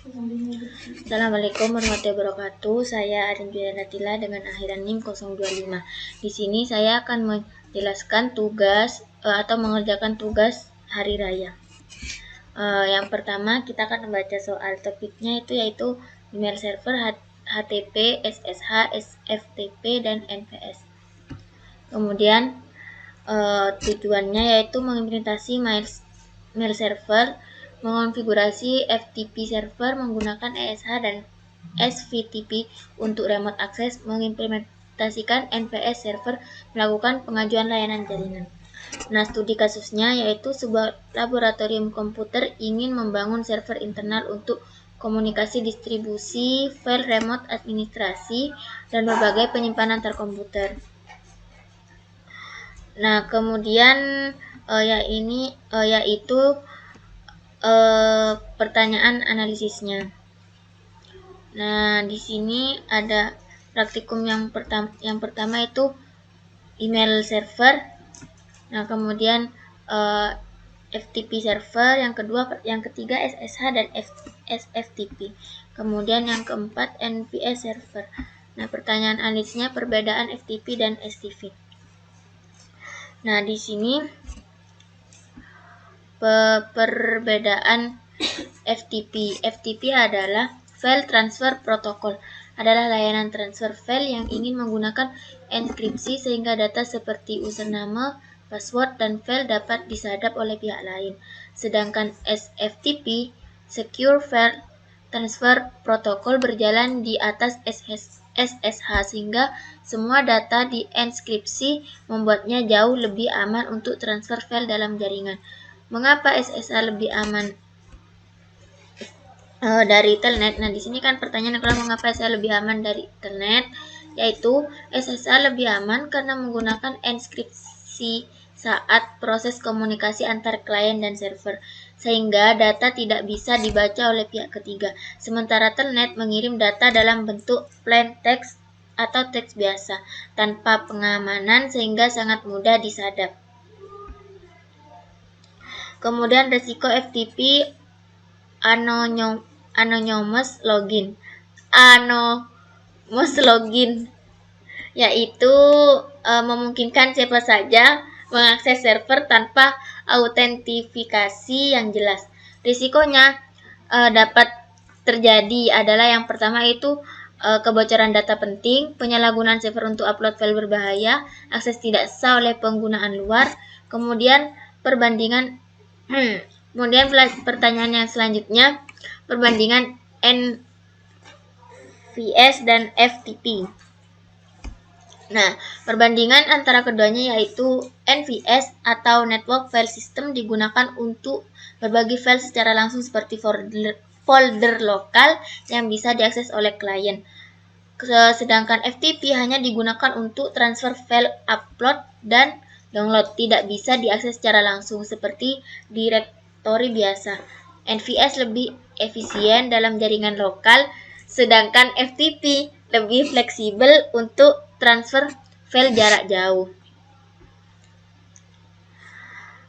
Assalamualaikum warahmatullahi wabarakatuh. Saya Arin Julianatila dengan akhiran NIM 025. Di sini saya akan menjelaskan tugas atau mengerjakan tugas hari raya. Yang pertama kita akan membaca soal topiknya yaitu email server, HTTP, SSH, SFTP, dan NVS. Kemudian tujuannya yaitu mengimplementasi mail server, mengonfigurasi FTP server menggunakan ESH dan SVTP untuk remote access, mengimplementasikan NVS server, melakukan pengajuan layanan jaringan. Nah, studi kasusnya yaitu sebuah laboratorium komputer ingin membangun server internal untuk komunikasi distribusi, file remote administrasi, dan berbagai penyimpanan antar komputer. Nah, kemudian yaitu pertanyaan analisisnya. Nah, di sini ada praktikum yang pertama itu email server. Nah, kemudian FTP server, yang ketiga SSH dan SFTP. Kemudian yang keempat NVS server. Nah, pertanyaan analisisnya perbedaan FTP dan STP. Nah, di sini perbedaan FTP. FTP adalah File Transfer Protocol, adalah layanan transfer file yang ingin menggunakan enkripsi sehingga data seperti username, password, dan file dapat disadap oleh pihak lain. Sedangkan SFTP, Secure File Transfer Protocol, berjalan di atas SSH sehingga semua data dienkripsi, membuatnya jauh lebih aman untuk transfer file dalam jaringan. Mengapa SSH lebih aman dari Telnet? Nah, di sini kan pertanyaan adalah mengapa SSH lebih aman dari Telnet? Yaitu SSH lebih aman karena menggunakan enkripsi saat proses komunikasi antar klien dan server, sehingga data tidak bisa dibaca oleh pihak ketiga. Sementara Telnet mengirim data dalam bentuk plain text atau teks biasa tanpa pengamanan sehingga sangat mudah disadap. Kemudian resiko FTP anonymous login yaitu memungkinkan siapa saja mengakses server tanpa autentifikasi yang jelas. Risikonya dapat terjadi adalah yang pertama itu kebocoran data penting, penyalahgunaan server untuk upload file berbahaya, akses tidak sah oleh penggunaan luar, kemudian pertanyaan yang selanjutnya, perbandingan NVS dan FTP. Nah, perbandingan antara keduanya yaitu NVS atau Network File System digunakan untuk berbagi file secara langsung seperti folder lokal yang bisa diakses oleh klien. Sedangkan FTP hanya digunakan untuk transfer file upload dan download, tidak bisa diakses secara langsung seperti direktori biasa. NVS lebih efisien dalam jaringan lokal, sedangkan FTP lebih fleksibel untuk transfer file jarak jauh.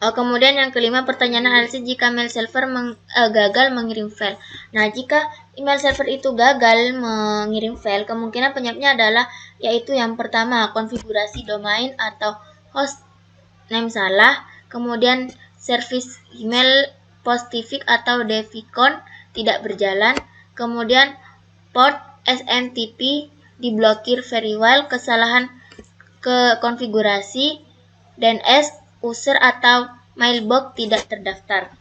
Kemudian yang kelima, pertanyaan analisis jika mail server gagal mengirim file. Nah, jika email server itu gagal mengirim file, kemungkinan penyebabnya adalah yaitu yang pertama, konfigurasi domain atau host name salah, kemudian service email Postfix atau Deficon tidak berjalan, kemudian port SMTP diblokir very well, kesalahan konfigurasi, DNS user atau mailbox tidak terdaftar.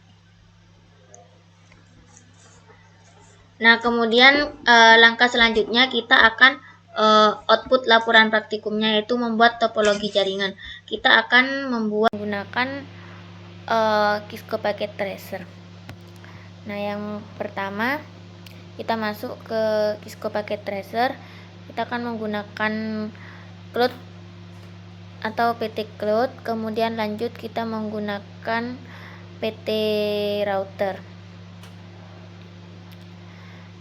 Nah, kemudian langkah selanjutnya kita akan output laporan praktikumnya yaitu membuat topologi jaringan. Kita akan menggunakan Cisco Packet Tracer. Nah, yang pertama kita masuk ke Cisco Packet Tracer. Kita akan menggunakan cloud atau PT Cloud, kemudian lanjut kita menggunakan PT Router.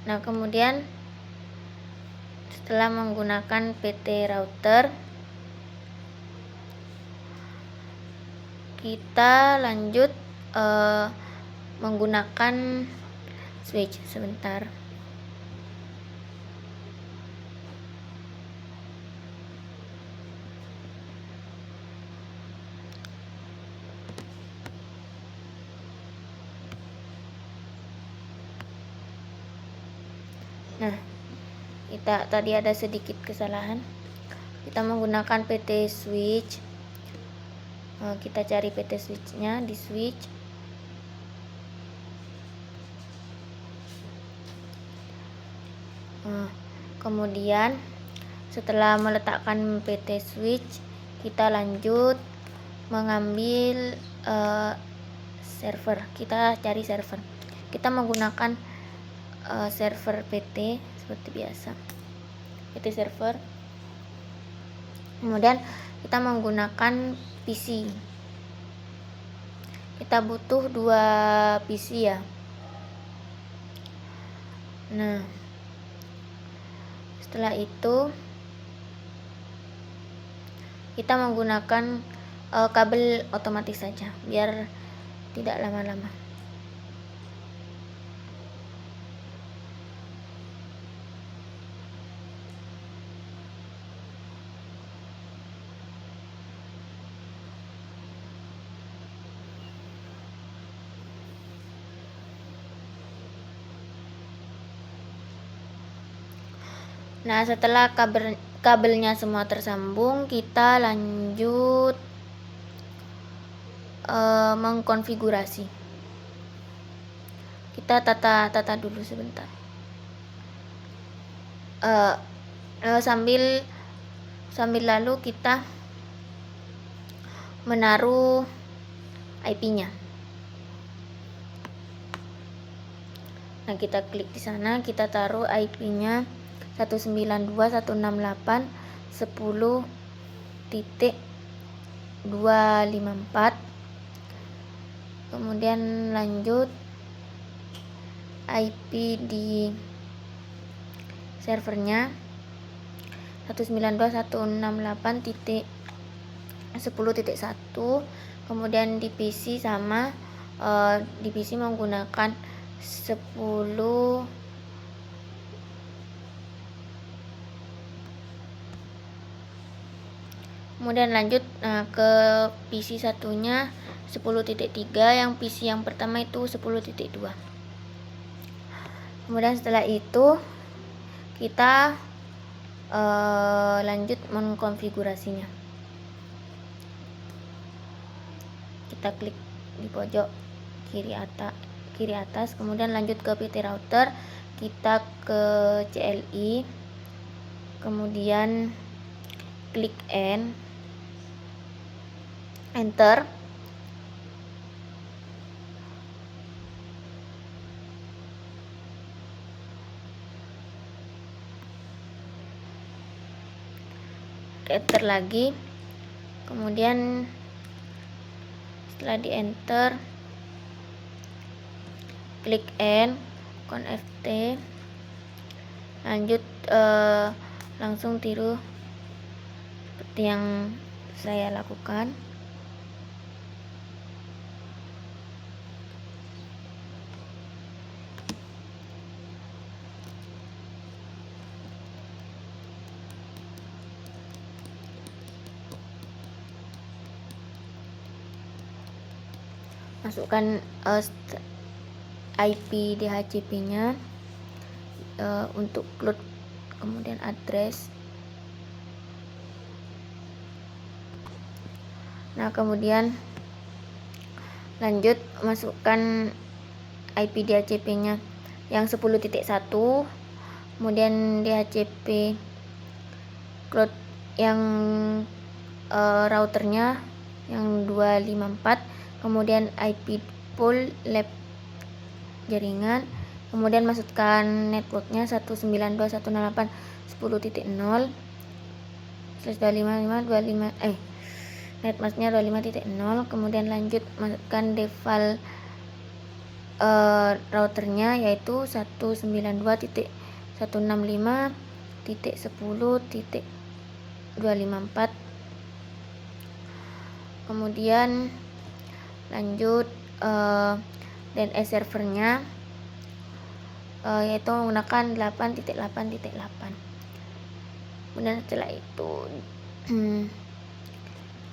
Nah, kemudian setelah menggunakan PT Router, kita lanjut menggunakan switch sebentar. Nah, kita tadi ada sedikit kesalahan. Kita menggunakan PT switch. Kita cari PT switch-nya di switch. Kemudian setelah meletakkan PT switch, kita lanjut mengambil server. Kita cari server. Kita menggunakan server PT seperti biasa, PT server. Kemudian kita menggunakan PC. Kita butuh 2 PC ya. Nah, setelah itu kita menggunakan kabel otomatis saja biar tidak lama-lama. Nah, setelah kabelnya semua tersambung, kita lanjut mengkonfigurasi. Kita tata dulu sebentar. Sambil lalu kita menaruh IP-nya. Nah, kita klik di sana, kita taruh IP-nya 192.168.10.254. Kemudian lanjut IP di servernya 192.168.10.1. Kemudian di PC sama, di PC menggunakan 10. Kemudian lanjut ke PC satunya 10.3, yang PC yang pertama itu 10.2. Kemudian setelah itu kita lanjut mengkonfigurasinya. Kita klik di pojok kiri atas, kemudian lanjut ke PT router, kita ke CLI, kemudian klik enter. Enter lagi, kemudian setelah di enter klik connect, lanjut langsung tiru seperti yang saya lakukan. Masukkan IP DHCP-nya untuk cloud, kemudian address. Nah, kemudian lanjut masukkan IP DHCP-nya yang 10.1, kemudian DHCP cloud yang routernya yang 254, kemudian IP pool lab jaringan, kemudian masukkan networknya 192.168.10.0/25.25 netmasknya 25.0. kemudian lanjut masukkan default routernya yaitu 192.165.10.254. kemudian lanjut DNS servernya yaitu menggunakan 8.8.8. Kemudian setelah itu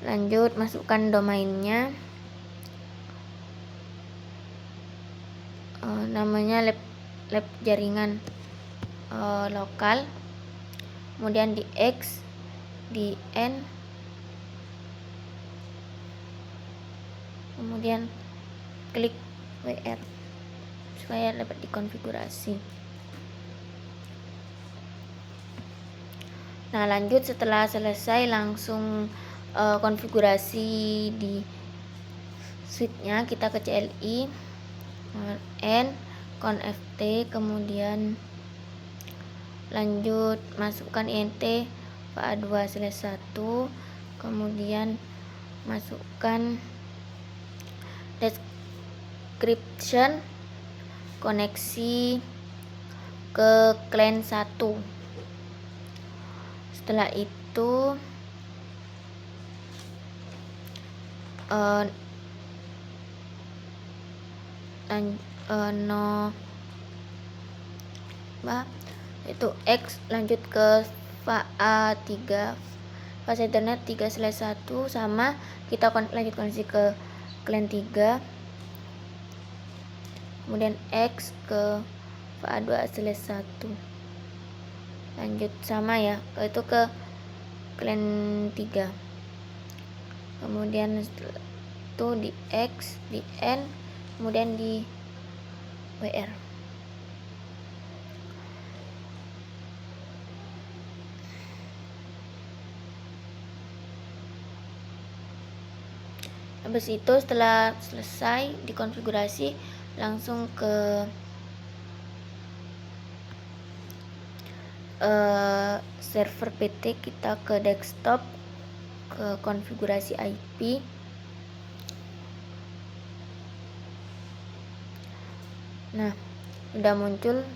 lanjut masukkan domainnya, namanya lab jaringan lokal, kemudian di X, di N, kemudian klik WR supaya dapat dikonfigurasi. Nah, lanjut setelah selesai langsung konfigurasi di switch-nya, kita ke CLI, N, conft, kemudian lanjut masukkan int va2/1, kemudian masukkan description koneksi ke CLAN 1. Setelah itu itu X, lanjut ke VA3 fase Ethernet 3/1, sama kita lanjut koneksi ke CLAN 3, kemudian X ke VA2/1, lanjut sama ya, itu ke CLAN 3, kemudian itu di X, di N, kemudian di WR. Habis itu setelah selesai dikonfigurasi, langsung ke server PT, kita ke desktop, ke konfigurasi IP, nah sudah muncul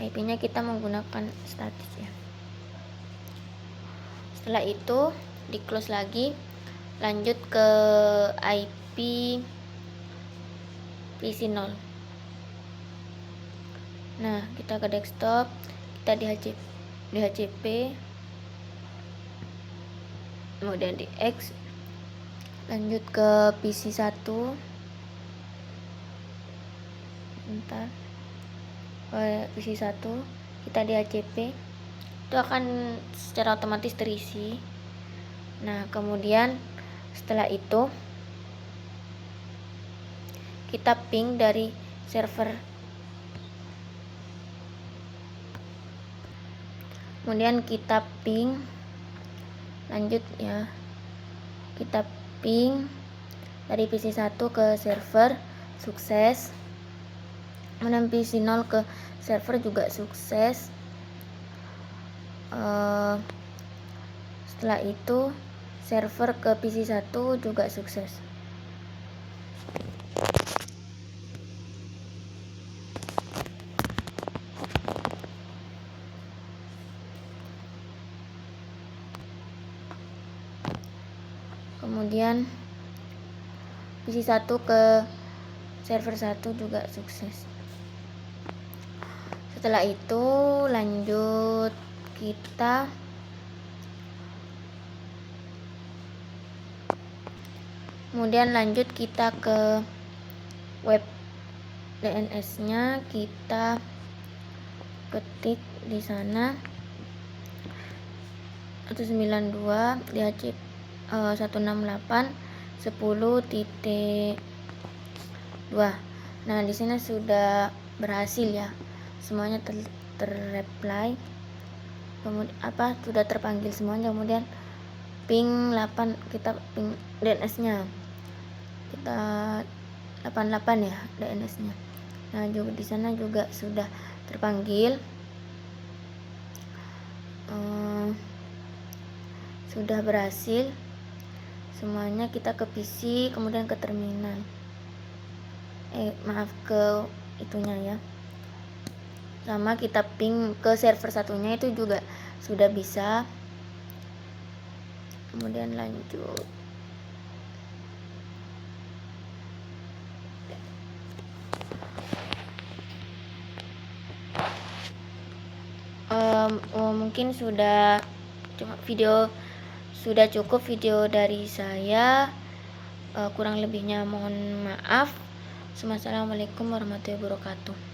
IP-nya, kita menggunakan statis ya. Setelah itu di close lagi, lanjut ke IP PC0. Nah, kita ke desktop, kita di HCP, kemudian di X, lanjut ke PC1, bentar, PC1, kita di HCP, itu akan secara otomatis terisi. Nah, kemudian setelah itu kita ping dari server, kemudian kita ping lanjut ya, kita ping dari PC1 ke server, sukses, kemudian PC0 ke server juga sukses. Setelah itu server ke PC1 juga sukses. Kemudian PC1 ke server 1 juga sukses. Setelah itu lanjut kita ke web DNS-nya, kita ketik di sana 192 DHCP 168.10.2. Nah, di sini sudah berhasil ya, semuanya terreply, kemudian sudah terpanggil semuanya. Kemudian ping 8, kita ping DNS-nya, kita 88 ya DNS-nya. Nah, juga di sana juga sudah terpanggil, sudah berhasil semuanya. Kita ke PC, kemudian ke terminal, ke itunya ya, sama kita ping ke server satunya, itu juga sudah bisa. Kemudian lanjut mungkin sudah cukup video dari saya. Kurang lebihnya mohon maaf. Assalamualaikum warahmatullahi wabarakatuh.